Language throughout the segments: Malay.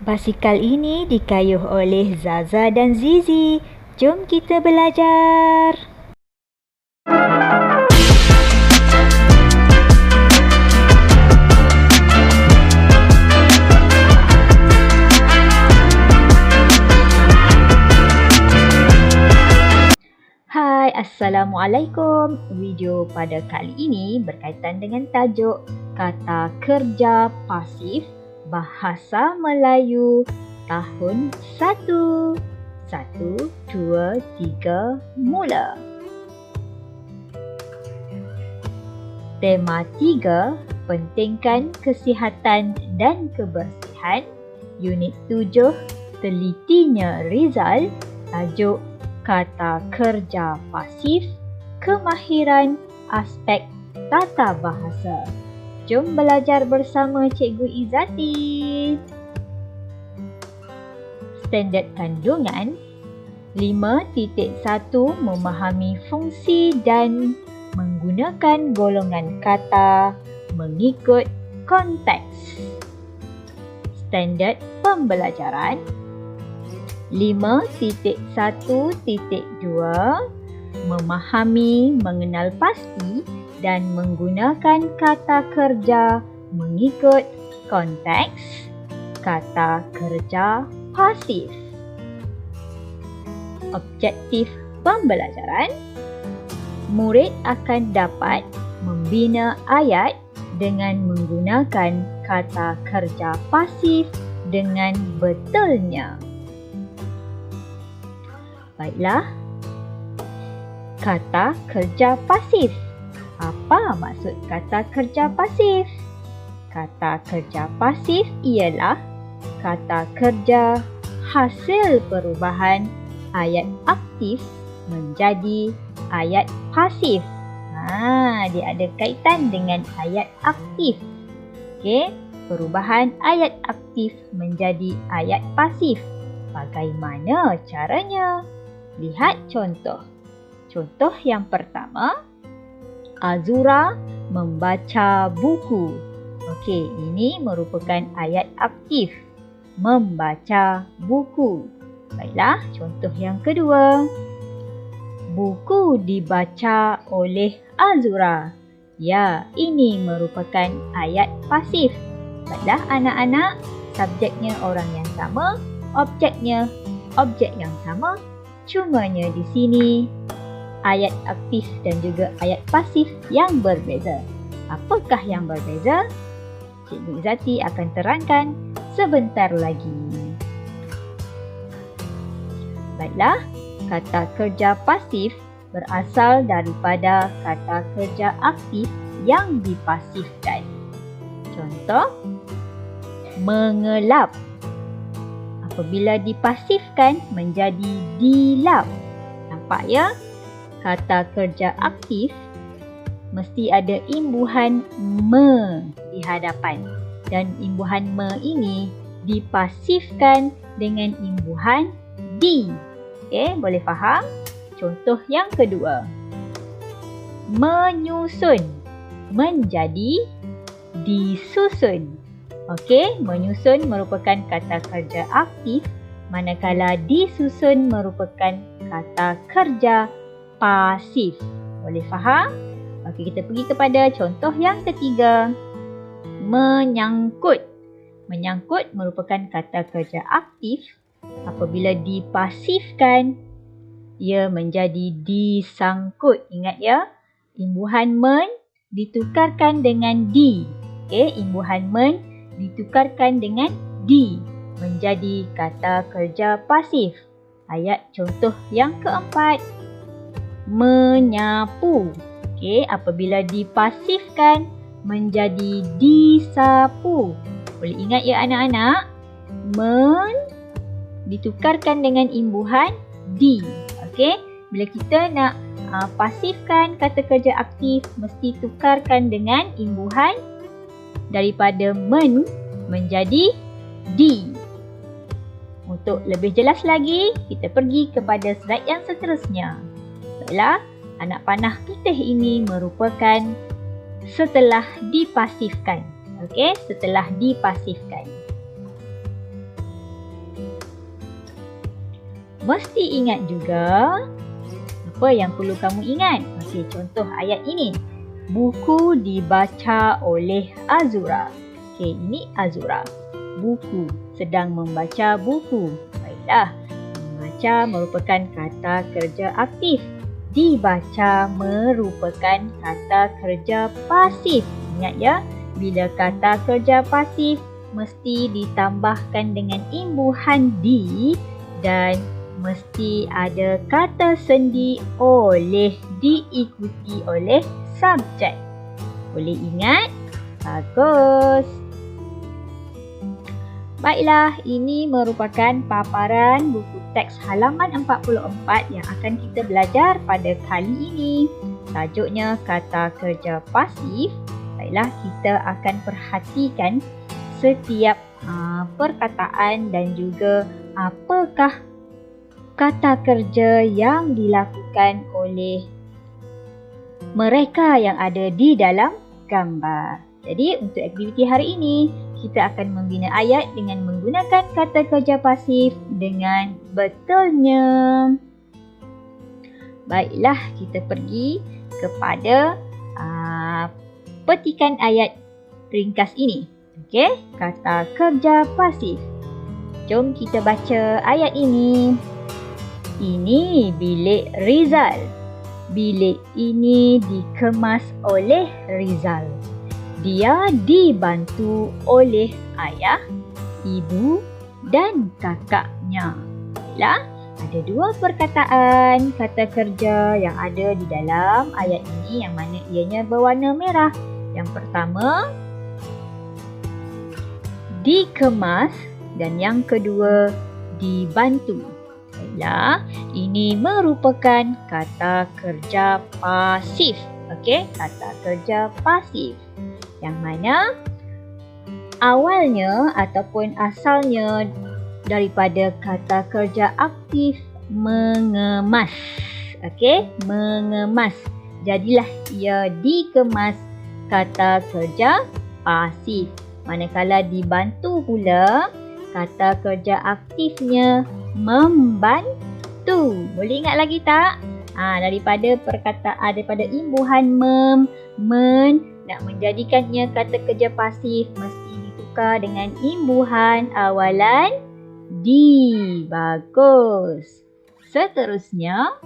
Basikal ini dikayuh oleh Zaza dan Zizi. Jom kita belajar. Hai, Assalamualaikum. Video pada kali ini berkaitan dengan tajuk kata kerja pasif Bahasa Melayu tahun 1. 1, 2, 3, mula. Tema 3, pentingkan kesihatan dan kebersihan. Unit 7, telitinya Rizal. Tajuk kata kerja pasif, kemahiran aspek tata bahasa. Jom belajar bersama Cikgu Izzati. Standard kandungan 5.1 memahami fungsi dan menggunakan golongan kata mengikut konteks. Standard pembelajaran 5.1.2 memahami, mengenal pasti dan menggunakan kata kerja mengikut konteks kata kerja pasif. Objektif pembelajaran, murid akan dapat membina ayat dengan menggunakan kata kerja pasif dengan betulnya. Baiklah, kata kerja pasif. Apa maksud kata kerja pasif? Kata kerja pasif ialah kata kerja hasil perubahan ayat aktif menjadi ayat pasif. Dia ada kaitan dengan ayat aktif. Okey, perubahan ayat aktif menjadi ayat pasif. Bagaimana caranya? Lihat contoh. Contoh yang pertama, Azura membaca buku. Okey, ini merupakan ayat aktif. Membaca buku. Baiklah, contoh yang kedua. Buku dibaca oleh Azura. Ya, ini merupakan ayat pasif. Baiklah anak-anak, subjeknya orang yang sama, objeknya objek yang sama. Cumanya di sini ayat aktif dan juga ayat pasif yang berbeza. Apakah yang berbeza? Cikgu Izzati akan terangkan sebentar lagi. Baiklah, kata kerja pasif berasal daripada kata kerja aktif yang dipasifkan. Contoh, mengelap. Apabila dipasifkan menjadi dilap. Nampak ya? Kata kerja aktif mesti ada imbuhan me di hadapan. Dan imbuhan me ini dipasifkan dengan imbuhan di. Okey, boleh faham? Contoh yang kedua. Menyusun menjadi disusun. Okey, menyusun merupakan kata kerja aktif, manakala disusun merupakan kata kerja pasif. Boleh faham? Okey, kita pergi kepada contoh yang ketiga. Menyangkut. Menyangkut merupakan kata kerja aktif. Apabila dipasifkan, ia menjadi disangkut. Ingat ya, imbuhan men ditukarkan dengan di. Okey, imbuhan men ditukarkan dengan di menjadi kata kerja pasif. Ayat contoh yang keempat. Menyapu. Okey, apabila dipasifkan menjadi disapu. Boleh ingat ya anak-anak? Men ditukarkan dengan imbuhan di. Okey, bila kita nak pasifkan kata kerja aktif, mesti tukarkan dengan imbuhan daripada men menjadi di. Untuk lebih jelas lagi, kita pergi kepada slide yang seterusnya. Baiklah, anak panah putih ini merupakan setelah dipasifkan. Okey, setelah dipasifkan. Mesti ingat juga apa yang perlu kamu ingat. Okey, contoh ayat ini. Buku dibaca oleh Azura. Okey, ini Azura. Buku, sedang membaca buku. Baiklah, membaca merupakan kata kerja aktif. Dibaca merupakan kata kerja pasif. Ingat ya, bila kata kerja pasif mesti ditambahkan dengan imbuhan di dan mesti ada kata sendi oleh diikuti oleh subjek. Boleh ingat? Bagus. Baiklah, ini merupakan paparan buku teks halaman 44 yang akan kita belajar pada kali ini. Tajuknya kata kerja pasif. Baiklah, kita akan perhatikan setiap perkataan dan juga apakah kata kerja yang dilakukan oleh mereka yang ada di dalam gambar. Jadi untuk aktiviti hari ini, kita akan membina ayat dengan menggunakan kata kerja pasif dengan betulnya. Baiklah, kita pergi kepada petikan ayat ringkas ini. Okey, kata kerja pasif. Jom kita baca ayat ini. Ini bilik Rizal. Bilik ini dikemas oleh Rizal. Dia dibantu oleh ayah, ibu dan kakaknya. Baiklah, ada dua perkataan kata kerja yang ada di dalam ayat ini yang mana ianya berwarna merah. Yang pertama, dikemas dan yang kedua, dibantu. Baiklah, ini merupakan kata kerja pasif. Okey, kata kerja pasif. Yang mana awalnya ataupun asalnya daripada kata kerja aktif mengemas. Okey, mengemas. Jadilah ia dikemas kata kerja pasif. Manakala dibantu pula, kata kerja aktifnya membantu. Boleh ingat lagi tak? Daripada perkataan, daripada imbuhan men, nak menjadikannya kata kerja pasif mesti ditukar dengan imbuhan awalan di. Bagus. Seterusnya,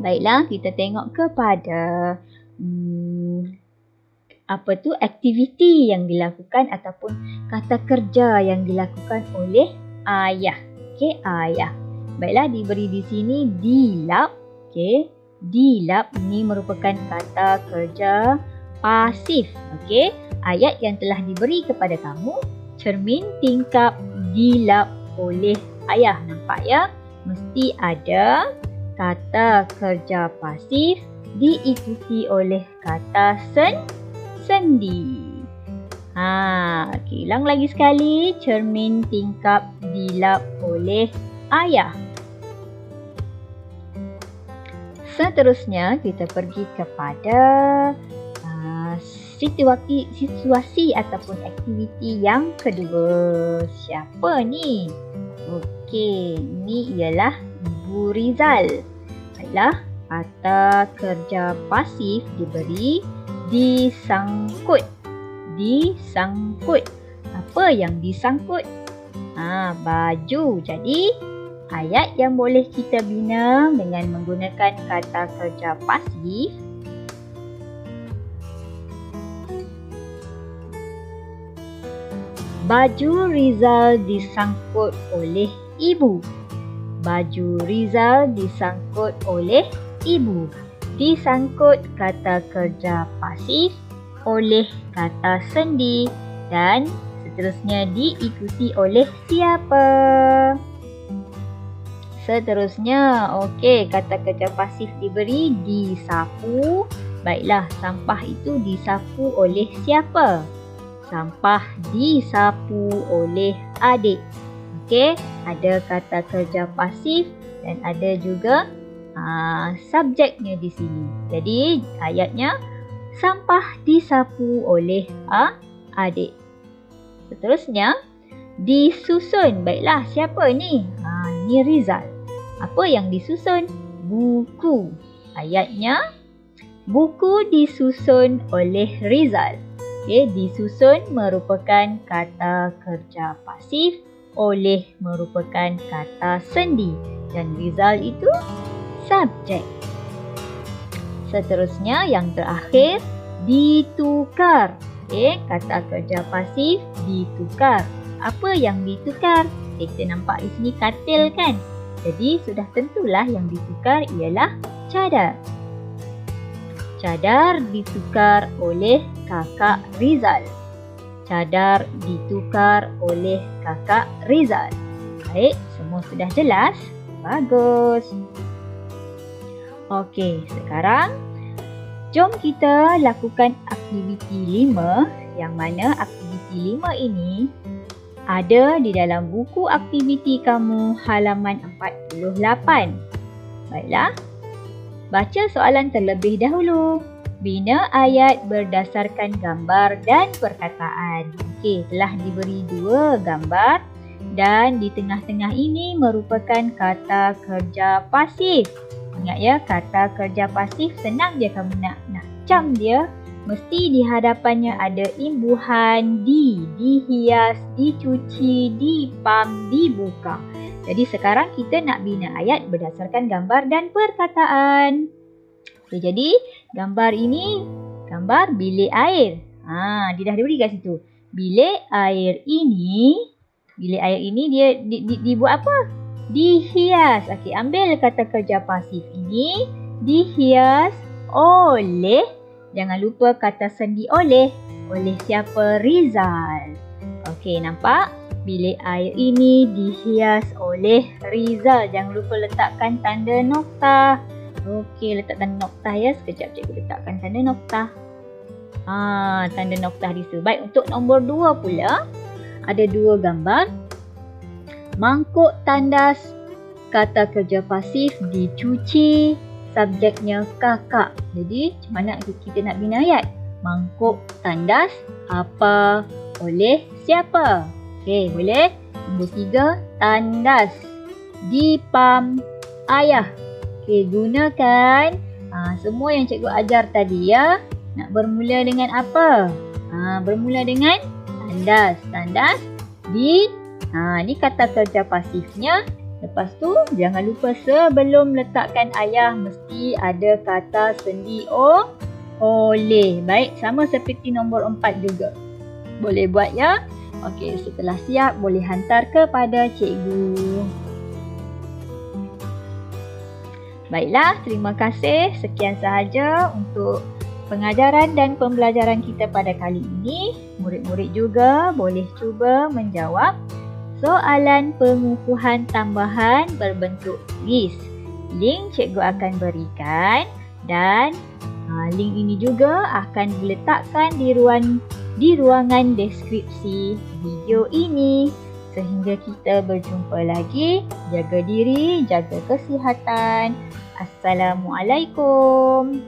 baiklah kita tengok kepada aktiviti yang dilakukan ataupun kata kerja yang dilakukan oleh ayah. Okey, ayah. Baiklah, diberi di sini dilap. Okey, dilap ini merupakan kata kerja pasif. Okey, ayat yang telah diberi kepada kamu, cermin tingkap dilap oleh ayah. Nampak ya? Mesti ada kata kerja pasif diikuti oleh kata sendi. Okey, ulang lagi sekali. Cermin tingkap dilap oleh ayah. Seterusnya, kita pergi kepada situasi ataupun aktiviti yang kedua. Siapa ni? Okey, ini ialah Ibu Rizal. Baiklah, kata kerja pasif diberi disangkut. Disangkut. Apa yang disangkut? Baju. Jadi, ayat yang boleh kita bina dengan menggunakan kata kerja pasif. Baju Rizal disangkut oleh ibu. Baju Rizal disangkut oleh ibu. Disangkut kata kerja pasif oleh kata sendi dan seterusnya diikuti oleh siapa? Seterusnya, okey, kata kerja pasif diberi disapu. Baiklah, sampah itu disapu oleh siapa? Sampah disapu oleh adik. Okey, ada kata kerja pasif dan ada juga subjeknya di sini. Jadi, ayatnya sampah disapu oleh adik. Seterusnya, disusun. Baiklah, siapa ni? Ni Rizal. Apa yang disusun? Buku. Ayatnya, buku disusun oleh Rizal. Okay, disusun merupakan kata kerja pasif, oleh merupakan kata sendi. Dan Rizal itu subjek. Seterusnya yang terakhir, ditukar. Okay, kata kerja pasif ditukar. Apa yang ditukar? Kita nampak di sini katil kan? Jadi sudah tentulah yang ditukar ialah cadar. Cadar ditukar oleh kakak Rizal. Cadar ditukar oleh kakak Rizal. Baik, semua sudah jelas? Bagus. Okey, sekarang jom kita lakukan aktiviti 5 yang mana aktiviti 5 ini ada di dalam buku aktiviti kamu halaman 48. Baiklah, baca soalan terlebih dahulu. Bina ayat berdasarkan gambar dan perkataan. Okey, telah diberi 2 gambar dan di tengah-tengah ini merupakan kata kerja pasif. Ingat ya, kata kerja pasif senang je kamu nak cam dia. Mesti di hadapannya ada imbuhan dihias, dicuci, dipam, dibuka. Jadi sekarang kita nak bina ayat berdasarkan gambar dan perkataan. Okay, jadi gambar ini gambar bilik air. Dia dah diberi kat situ. Bilik air ini dia dibuat apa? Dihias. Okey, ambil kata kerja pasif ini. Dihias oleh, jangan lupa kata sendi oleh. Oleh siapa? Rizal. Okey, nampak? Bilik air ini dihias oleh Rizal. Jangan lupa letakkan tanda noktah. Okey, letak tanda noktah ya. Sekejap cikgu letakkan tanda noktah. Tanda noktah di situ. Baik, untuk nombor 2 pula. Ada 2 gambar. Mangkuk tandas, kata kerja pasif dicuci, subjeknya kakak. Jadi macam mana kita nak bina ayat? Mangkuk tandas apa oleh siapa? Okey, boleh. Nombor 3, tandas dipam ayah. Okey, gunakan semua yang cikgu ajar tadi ya. Nak bermula dengan apa? Bermula dengan tandas. Tandas di ni kata kerja pasifnya. Lepas tu jangan lupa sebelum letakkan ayah mesti ada kata sendi oleh. Baik, sama seperti nombor 4 juga. Boleh buat ya. Okey, setelah siap boleh hantar kepada cikgu. Baiklah, terima kasih. Sekian sahaja untuk pengajaran dan pembelajaran kita pada kali ini. Murid-murid juga boleh cuba menjawab soalan pengukuhan tambahan berbentuk kuis. Link cikgu akan berikan dan link ini juga akan diletakkan di ruangan deskripsi video ini. Sehingga kita berjumpa lagi. Jaga diri, jaga kesihatan. Assalamualaikum.